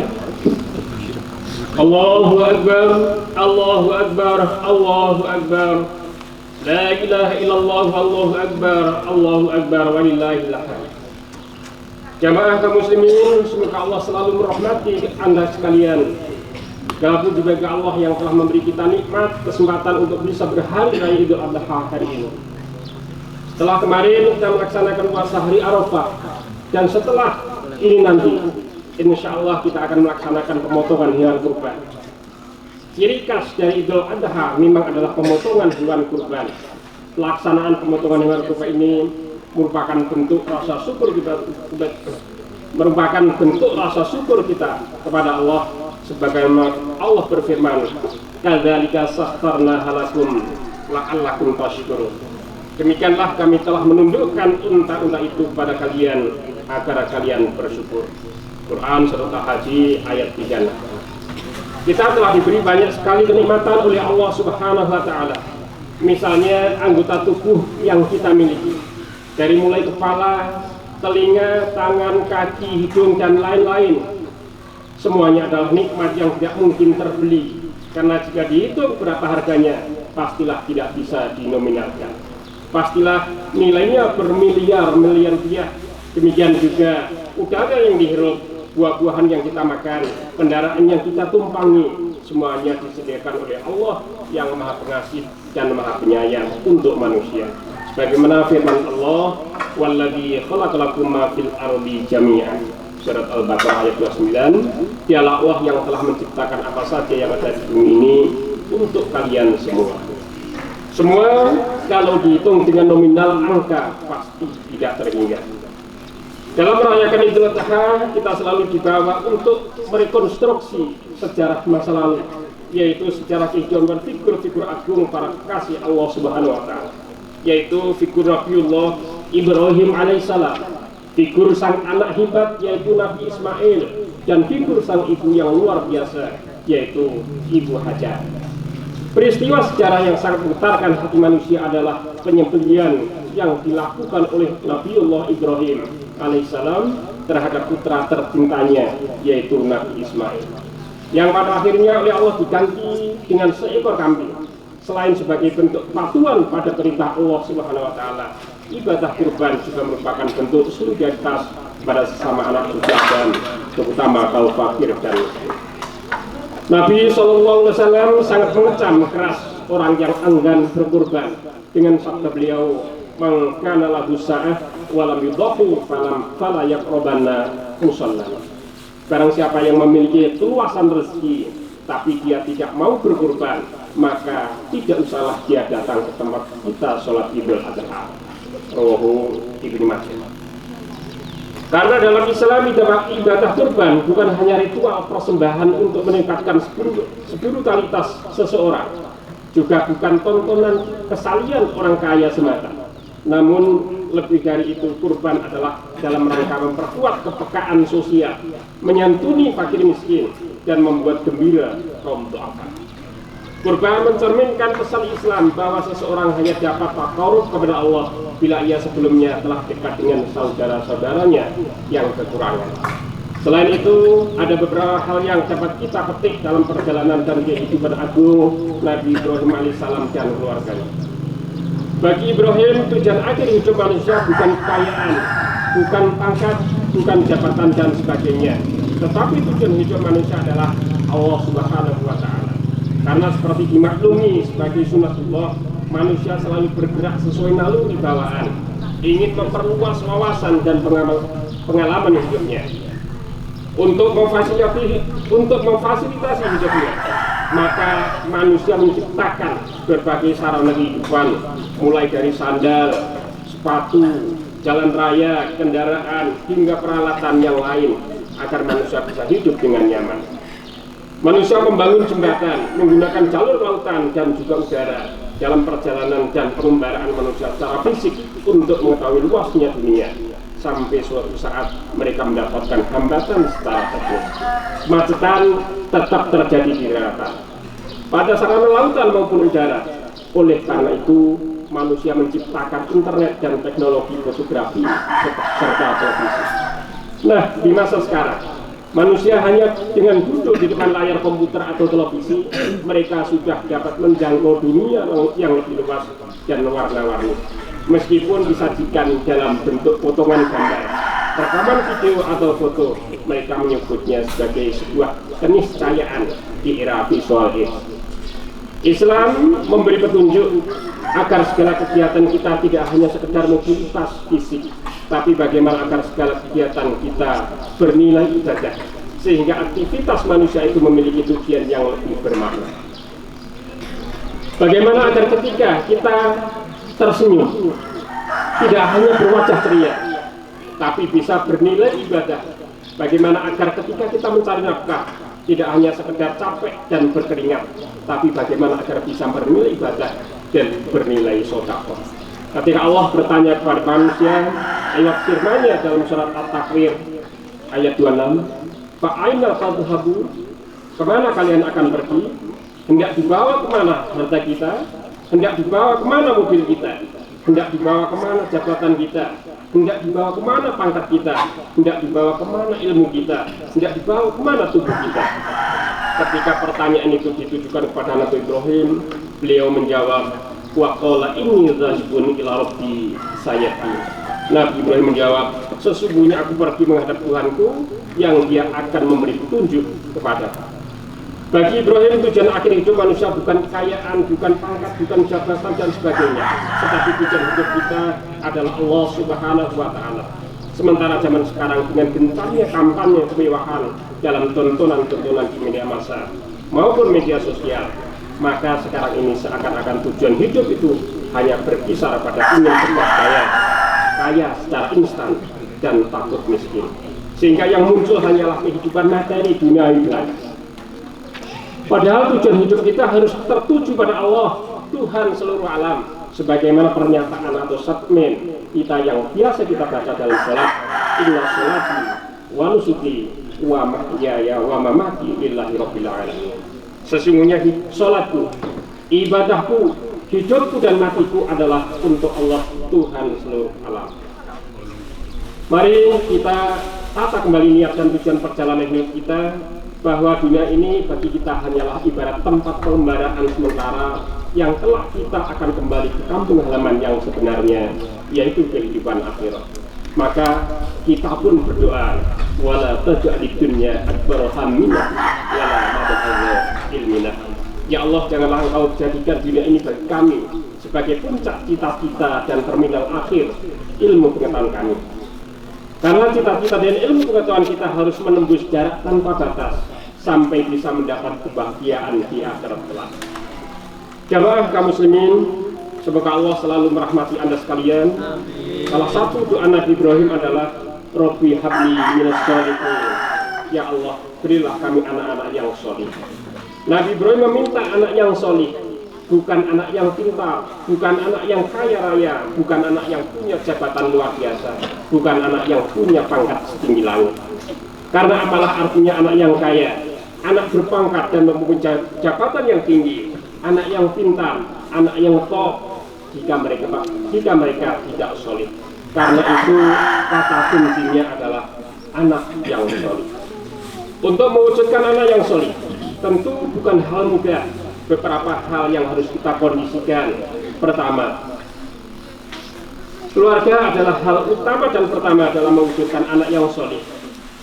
Allahu Akbar, Allahu Akbar, Allahu Akbar. La ilaha illallah, Allahu Akbar, Allahu Akbar, walillahil hamd. Jamaah kaum muslimin, semoga Allah selalu merahmati Anda sekalian. Gabung juga ke Allah yang telah memberi kita nikmat, kesempatan untuk bisa berhari raya Idul Adha hari ini. Setelah kemarin kita melaksanakan puasa hari Arafah, dan setelah ini nanti, insya Allah kita akan melaksanakan pemotongan hewan kurban. Ciri khas dari Idul Adha memang adalah pemotongan hewan kurban. Pelaksanaan pemotongan hewan kurban ini merupakan bentuk rasa syukur kita kepada Allah, sebagaimana Allah berfirman, kadzalika sakharna halakum la'allakum tashkurun. Demikianlah kami telah menundukkan unta-unta itu kepada kalian agar kalian bersyukur. Quran surat Al-Haji ayat 3. Kita telah diberi banyak sekali kenikmatan oleh Allah Subhanahu wa taala. Misalnya anggota tubuh yang kita miliki, dari mulai kepala, telinga, tangan, kaki, hidung dan lain-lain. Semuanya adalah nikmat yang tidak mungkin terbeli, karena jika dihitung berapa harganya, pastilah tidak bisa dinominalkan. Pastilah nilainya bermiliar-miliar rupiah. Demikian juga udara yang dihirup, buah-buahan yang kita makan, kendaraan yang kita tumpangi, semuanya disediakan oleh Allah yang Maha Pengasih dan Maha Penyayang untuk manusia. Sebagaimana firman Allah, "Walladzi khalaqalakum ma fil ardi jami'an." Surat Al-Baqarah ayat 29. Dialah Allah yang telah menciptakan apa saja yang ada di bumi ini untuk kalian semua. Semua kalau dihitung dengan nominal angka pasti tidak terhingga. Dalam merayakan Idul Adha, kita selalu dibawa untuk merekonstruksi sejarah masa lalu, yaitu sejarah kehidupan figur-figur agung para kekasih Allah Subhanahu wa taala, yaitu figur Nabiullah Ibrahim alaihissalam, figur sang anak hebat yaitu Nabi Ismail, dan figur sang ibu yang luar biasa yaitu Ibu Hajar. Peristiwa sejarah yang sangat menggetarkan hati manusia adalah penyembelihan yang dilakukan oleh Nabiullah Ibrahim alaihissalam terhadap putra tercintanya yaitu Nabi Ismail, yang pada akhirnya oleh Allah diganti dengan seekor kambing. Selain sebagai bentuk kepatuhan pada perintah Allah Subhanahu wa taala, ibadah kurban juga merupakan bentuk solidaritas pada sesama anak muda dan terutama kaum fakir dan miskin. Nabi SAW sangat mengecam keras orang yang enggan berkurban dengan sabda beliau, "Man kana lahu sa'ah wa lam yudhahi fala yaqrabanna musallana." Barang siapa yang memiliki luasan rezeki tapi dia tidak mau berkurban, maka tidak usahlah dia datang ke tempat kita sholat Idul Adha. Rawahu Ibnu Majah. Karena dalam Islam ibadah kurban bukan hanya ritual persembahan untuk meningkatkan spiritualitas seseorang, juga bukan tontonan kesalian orang kaya semata. Namun lebih dari itu, kurban adalah dalam rangka memperkuat kepekaan sosial, menyantuni fakir miskin, dan membuat gembira kaum du'afa. Kurban mencerminkan pesan Islam bahwa seseorang hanya dapat takarub kepada Allah bila ia sebelumnya telah dekat dengan saudara-saudaranya yang kekurangan. Selain itu, ada beberapa hal yang dapat kita petik dalam perjalanan dan kehidupan agung Nabi Ibrahim alaihissalam dan keluarganya. Bagi Ibrahim, tujuan akhir hidup manusia bukan kekayaan, bukan pangkat, bukan jabatan dan sebagainya, tetapi tujuan hidup manusia adalah Allah Subhanahu wa taala. Karena seperti dimaklumi sebagai sunatullah, manusia selalu bergerak sesuai naluri bawaan, ingin memperluas wawasan dan pengalaman hidupnya. Untuk memfasilitasi hidupnya, maka manusia menciptakan berbagai sarana kehidupan, mulai dari sandal, sepatu, jalan raya, kendaraan, hingga peralatan yang lain agar manusia bisa hidup dengan nyaman. Manusia membangun jembatan, menggunakan jalur lautan dan juga udara dalam perjalanan dan pengembaraan manusia secara fisik untuk mengetahui luasnya dunia, sampai suatu saat mereka mendapatkan hambatan secara teknis. Kemacetan tetap terjadi di daratan, pada sarana lautan maupun udara. Oleh karena itu, manusia menciptakan internet dan teknologi fotografi serta televisi. Nah, di masa sekarang, manusia hanya dengan duduk di depan layar komputer atau televisi, mereka sudah dapat menjangkau dunia yang lebih luas dan warna-warni. Meskipun disajikan dalam bentuk potongan gambar, rekaman video atau foto, mereka menyebutnya sebagai sebuah keniscayaan di era visual age. Islam memberi petunjuk agar segala kegiatan kita tidak hanya sekedar mobilitas fisik, tapi bagaimana agar segala kegiatan kita bernilai ibadah, sehingga aktivitas manusia itu memiliki tujuan yang lebih bermakna. Bagaimana agar ketika kita tersenyum tidak hanya berwajah ceria, tapi bisa bernilai ibadah. Bagaimana agar ketika kita mencari nafkah tidak hanya sekedar capek dan berkeringat, tapi bagaimana agar bisa bernilai ibadah dan bernilai sedekah. Ketika Allah bertanya kepada manusia lewat firman-Nya dalam surat At-Takwir ayat 26, "Fa'aina tadhhabun?" Kemana kalian akan pergi? Hendak dibawa kemana harta kita? Hendak dibawa kemana mobil kita? Hendak dibawa kemana jabatan kita? Hendak dibawa kemana pangkat kita? Hendak dibawa kemana ilmu kita? Hendak dibawa kemana tubuh kita? Ketika pertanyaan itu ditujukan kepada Nabi Ibrahim, beliau menjawab, "Wa qala inni dzahibun ila rabbi sayati." Nabi Ibrahim menjawab, "Sesungguhnya aku pergi menghadap Tuhanku yang Dia akan memberi petunjuk kepadaku." Bagi Ibrahim, tujuan akhir hidup manusia bukan kekayaan, bukan pangkat, bukan jabatan dan sebagainya, tetapi tujuan hidup kita adalah Allah Subhanahu wa Ta'ala. Sementara zaman sekarang dengan gencarnya kampanye kemewahan dalam tontonan-tontonan di media massa maupun media sosial, maka sekarang ini seakan-akan tujuan hidup itu hanya berkisar pada ingin cepat kaya secara instan dan takut miskin, sehingga yang muncul hanyalah kehidupan materi dunia belaka. Padahal tujuan hidup kita harus tertuju pada Allah, Tuhan seluruh alam, sebagaimana pernyataan atau statement kita yang biasa kita baca dalam sholat, "Inna sholati wa nusuki wa mahyaya wa mamati lillahi rabbil alamin." Sesungguhnya sholatku, ibadahku, hidupku dan matiku adalah untuk Allah, Tuhan seluruh alam. Mari kita tata kembali niat dan tujuan perjalanan hidup kita, bahwa dunia ini bagi kita hanyalah ibarat tempat pengembaraan sementara yang kelak kita akan kembali ke kampung halaman yang sebenarnya, yaitu kehidupan akhirat. Maka kita pun berdoa, wala taj'alid dunya akbar hammina wala mablagha ilmina. Ya Allah, janganlah Engkau jadikan dunia ini bagi kami sebagai puncak cita-cita dan terminal akhir ilmu pengetahuan kami. Karena cita-cita dan ilmu pengetahuan kita harus menembus jarak tanpa batas sampai bisa mendapat kebahagiaan di akhirat kelak. Jamaah kaum muslimin, semoga Allah selalu merahmati Anda sekalian. Salah satu doa Nabi Ibrahim adalah, "Robbi habli minas sholihin." Ya Allah, berilah kami anak-anak yang sholih. Nabi Ibrahim meminta anak yang sholih, bukan anak yang pintar, bukan anak yang kaya raya, bukan anak yang punya jabatan luar biasa, bukan anak yang punya pangkat setinggi langit. Karena apalah artinya anak yang kaya, anak berpangkat dan mempunyai jabatan yang tinggi, anak yang pintar, anak yang top, jika mereka tidak solid. Karena itu kata kuncinya adalah anak yang solid. Untuk mewujudkan anak yang solid, tentu bukan hal mudah. Beberapa hal yang harus kita kondisikan. Pertama, keluarga adalah hal utama dan pertama dalam mewujudkan anak yang solid.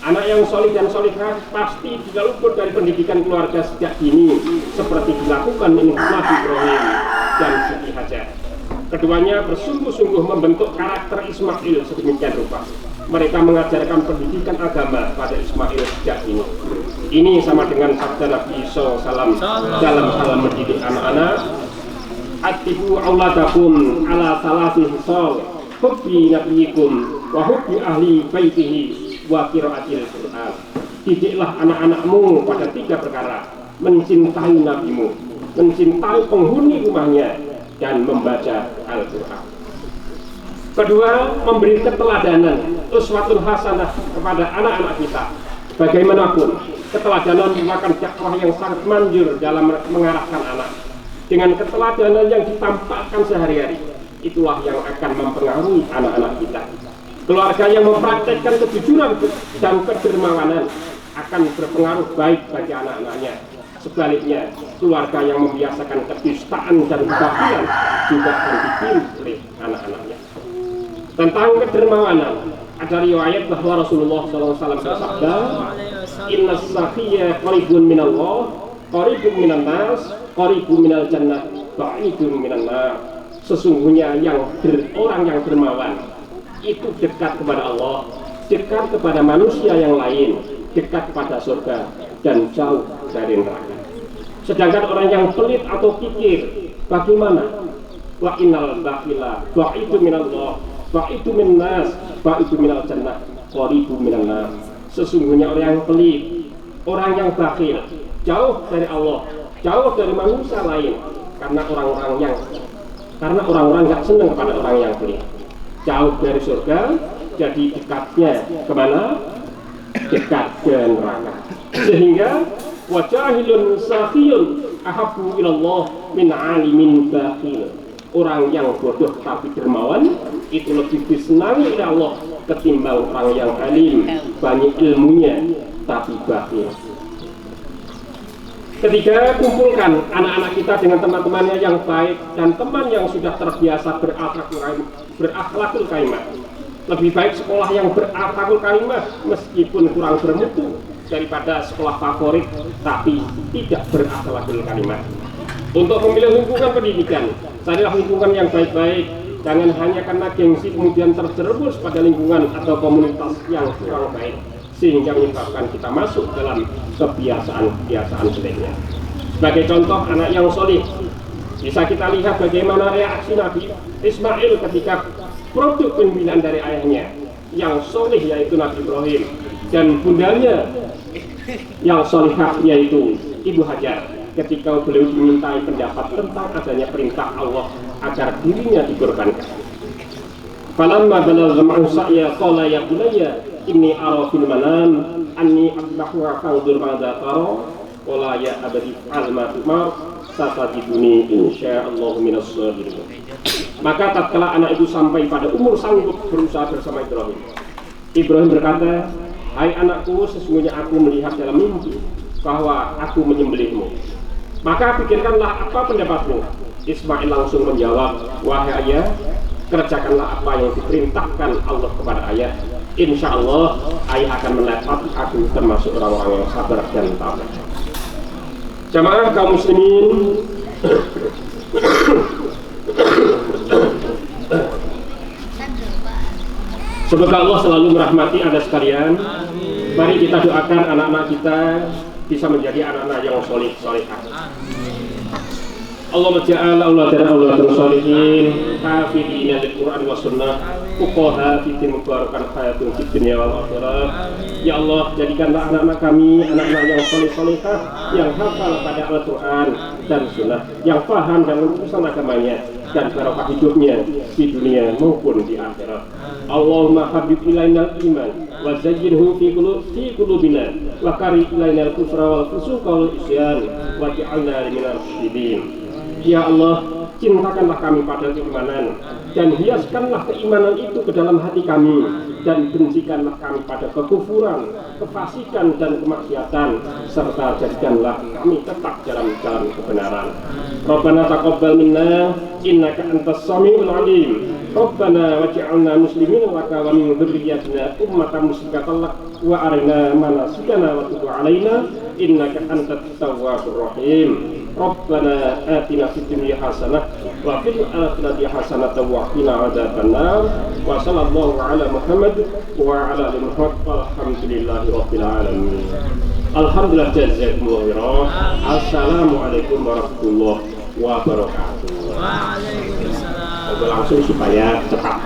Anak yang solid dan solihah pasti tidak luput dari pendidikan keluarga sejak dini, seperti dilakukan Nabi Ibrahim dan Siti Hajar. Keduanya bersungguh-sungguh membentuk karakter Ismail sedemikian rupa. Mereka mengajarkan pendidikan agama pada Ismail sejak dini. Ini sama dengan sabda Nabi SAW dalam hal mendidik anak-anak. Atibu auladakum ala salasi hisol hubbi nabiyikum wa hubbi ahli baitihi wa qiraatil Qur'an. Didiklah anak-anakmu pada 3 perkara: mencintai nabimu, mencintai penghuni rumahnya, dan membaca Al-Qur'an. Kedua, memberi keteladanan, uswatun hasanah kepada anak-anak kita. Bagaimanapun, keteladanan merupakan dakwah yang sangat manjur dalam mengarahkan anak. Dengan keteladanan yang ditampakkan sehari-hari, itulah yang akan mempengaruhi anak-anak kita. Keluarga yang mempraktekkan kejujuran dan kedermawanan akan berpengaruh baik bagi anak-anaknya. Sebaliknya, keluarga yang membiasakan kedustaan dan kebakilan juga akan ditiru oleh anak-anaknya. Tentang kedermawanan, ada riwayat bahwa Rasulullah SAW bersabda, "Inna sakhiyya qaribun minallah, qaribun minan nas, qaribun minal jannah, ba'idun minan nar." Sesungguhnya orang yang dermawan itu dekat kepada Allah, dekat kepada manusia yang lain, dekat kepada surga, dan jauh dari neraka. Sedangkan orang yang pelit atau kikir, bagaimana? Wa innal bakhila ba'idu minallah, ba'idu minnas, ba'idu minal jannah, qaribu minan nar. Sesungguhnya orang yang pelit, orang yang bakhil, jauh dari Allah, jauh dari manusia lain, karena orang-orang nggak senang kepada orang yang pelit. Jauh dari surga, jadi dekatnya kemana? Dekat ke neraka. Sehingga wajahilun sakhiyun ahabbu ilallah min alimin bakhil. Orang yang bodoh tapi dermawan itu lebih disenangi oleh Allah ketimbang orang yang alim, banyak ilmunya tapi bakhil. Ketiga, kumpulkan anak-anak kita dengan teman-temannya yang baik dan teman yang sudah terbiasa berakhlakul karimah. Lebih baik sekolah yang berakhlakul karimah meskipun kurang bermutu daripada sekolah favorit tapi tidak berakhlakul karimah. Untuk memilih lingkungan pendidikan, carilah lingkungan yang baik-baik. Jangan hanya karena gengsi kemudian terjerumus pada lingkungan atau komunitas yang kurang baik, sehingga menyebabkan kita masuk dalam kebiasaan-kebiasaan jeleknya. Sebagai contoh, anak yang solih, bisa kita lihat bagaimana reaksi Nabi Ismail ketika produk pembinaan dari ayahnya yang solih, yaitu Nabi Ibrahim, dan bundanya yang solihah, yaitu Ibu Hajar, ketika beliau dimintai pendapat tentang adanya perintah Allah agar dirinya dikorbankan. Falamma balagha ma'u sa'ya qala ya bunayya inni ara fil manam anni adbahuka fanzur madza tara qala ya abadi fa'al ma tu'mar satajiduni insyaallah minas sabirin. Maka tatkala anak itu sampai pada umur sanggup berusaha bersama Ibrahim, Ibrahim berkata, "Hai anakku, sesungguhnya aku melihat dalam mimpi bahwa aku menyembelihmu. Maka pikirkanlah apa pendapatmu." Ismail langsung menjawab, "Wahai ayah, kerjakanlah apa yang diperintahkan Allah kepada ayah. Insya Allah ayah akan menepati aku termasuk orang-orang yang sabar dan tabah." Jamaah kaum muslimin, semoga Allah selalu merahmati Anda sekalian. Mari kita doakan anak-anak kita bisa menjadi anak-anak yang soleh-solehah. Allahumma ja'ala auladan sholihin hafidina lil Qur'an was sunnah fuqaha fi mubarakan hayatun fid dunya wal akhirah. Ya Allah, jadikanlah anak-anak kami anak-anak yang soleh-solehah, yang hafal pada Al-Qur'an dan sunnah, yang paham dan urusan agamanya dan barokah hidupnya di dunia maupun di akhirat. Allahumma habib ilainal iman wa zayyinhu fi qulubina wa kari ilainal kufra wal fusuqa wal isyan wa ja'alna minal rasyidin. Ya Allah, cintakanlah kami pada keimanan dan hiaskanlah keimanan itu ke dalam hati kami, dan bencikanlah kami pada kekufuran, kefasikan dan kemaksiatan, serta jadikanlah kami tetap dalam jalan kebenaran. Rabbana taqabbal minna innaka antas samiul alim. Rabbana waj'alna muslimin laka wa min dzurriyyatina ummatan muslimatan lak wa arina manasikana wa tub 'alaina innaka antat tawwabur rahim. Rabbana atina fid dunya hasanah wa fil akhirati hasanah wa qina adzabannar. Wa sallallahu ala Muhammad wa ala ali Muhammad walhamdulillahi rabbil alamin. Alhamdulillah, jazakumullah khairan. Assalamualaikum warahmatullahi wabarakatuh. Waalaikumsalam. Langsung supaya cepat.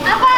Apa?